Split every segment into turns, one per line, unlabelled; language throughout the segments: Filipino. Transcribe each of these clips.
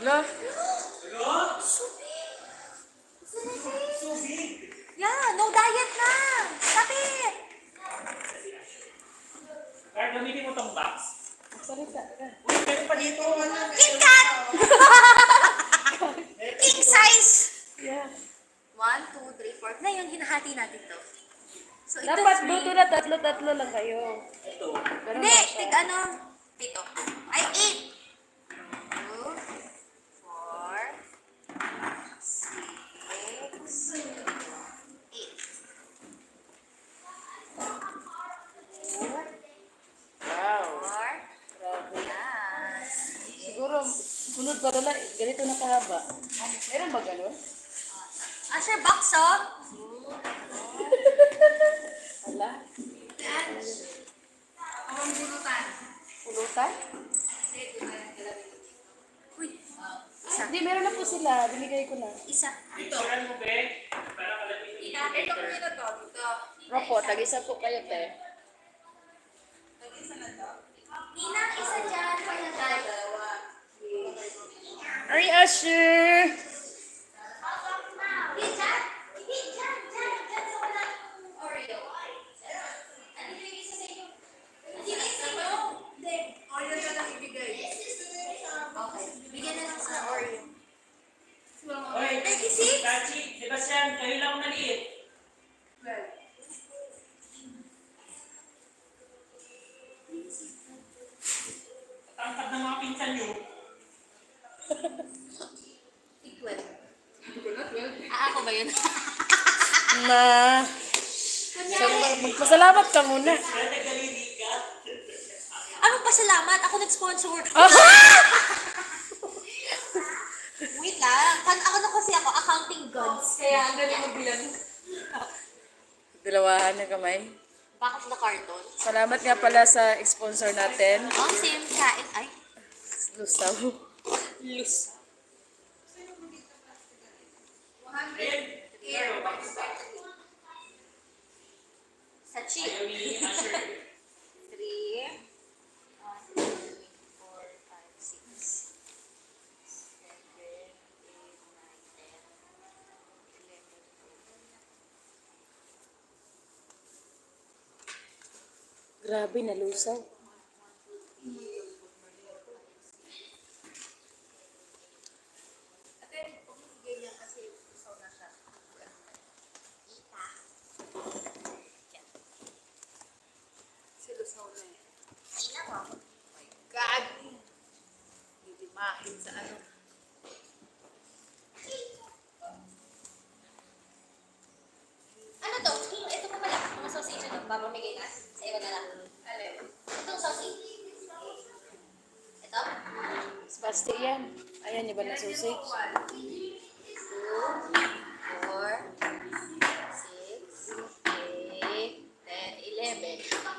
No?
Yeah, no diet na! Kapit!
Kaya gamitin mo tong box.
Salita ka.
Uy, meron pa dito.
KitKat! King size!
Yeah.
1, 2, 3, 4. Ngayon, hinahati natin to. So, ito
Dapat
3.
buto na tatlo-tatlo lang kayo.
Ito.
Ganun
Hindi,
lang siya.
tig ano? 7. Ay, 8. 2, 4, 6, 8.
Wow.
4.
Grabe.
Yan.
Siguro, sunod pa rin, ganito na kahaba. Meron ba ganun?
Asher, box, oh.
Wala.
Ang bulutan.
Pulutan?
Uy. Isa.
Hindi, meron na po sila. Binigay ko na.
Isa.
Picturean mo, be. Para kalapit.
Ito ko nila to. Dito.
Opo, tag-isa po kayo, te.
Nina, isa dyan. Kaya tayo.
Ay, Asher!
Hindi dyan. Hindi dyan. Dyan. Dyan sa walang Oreo. Andito yung isa sa inyo. Andito yung isa inyo. Hindi. Oreo na lang ibigay. Okay. Bigyan na lang sa Oreo.
Oy,
36?
Tachi, Sebastian, kayo lang maliit. Tangkad ng mga pinsan nyo.
12. Ako ba yun?
Na. So, magpasalamat ka muna.
Kaya nagdaliri ka.
Ano pasalamat? Ako nag-sponsor. Wait lang. Ako na kasi ako, accounting gods. Kaya ang galing magbilang.
Dalawahan na kamay.
Bakit na carton?
Salamat nga pala sa sponsor natin.
Oh, same kain. Ay,
Lusaw.
lus.
Ayun.
Sa cheap.
Ayaw ni Asher.
3, 1, 2, 3, 4, 5, 6, 7, 8, 9, 10, 11, 12.
Grabe, nalusaw.
God! Didimahin sa ano. Ano to? Ito pa pala. Mga sausage ano? Papamigay na? Sa iba na lang. Alin? Itong sausage. Ito?
Spastic yan. Ayan, yung ba na sausage?
2, 4, 6, 8, 10, 11.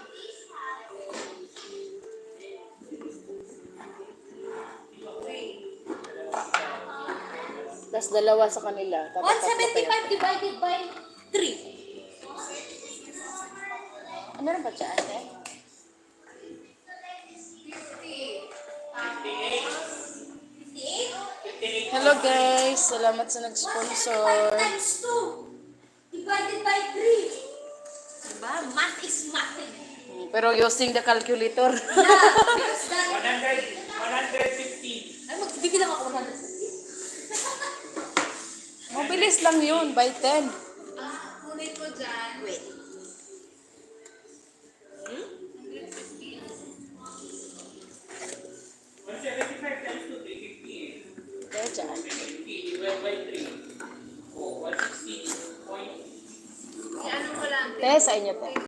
Tapos dalawa sa kanila. Tapos tatlo kayo.
175 divided by 3.
Ano rin ba siya, ate?
58?
Hello guys! Salamat sa nag-sponsor.
Times 2 divided by 3. Diba? Math is math.
Pero using the calculator.
Yeah, because that...
150.
Ay, magbibigyan ako 150.
Mabilis lang yun, by 10.
Kunin ko dyan. Wait. Hmm?
175 times 2, 350.
Kaya dyan.
50 divided by 3. Oh, 160. Point.
Ano ko lang.
Te, sa inyo te.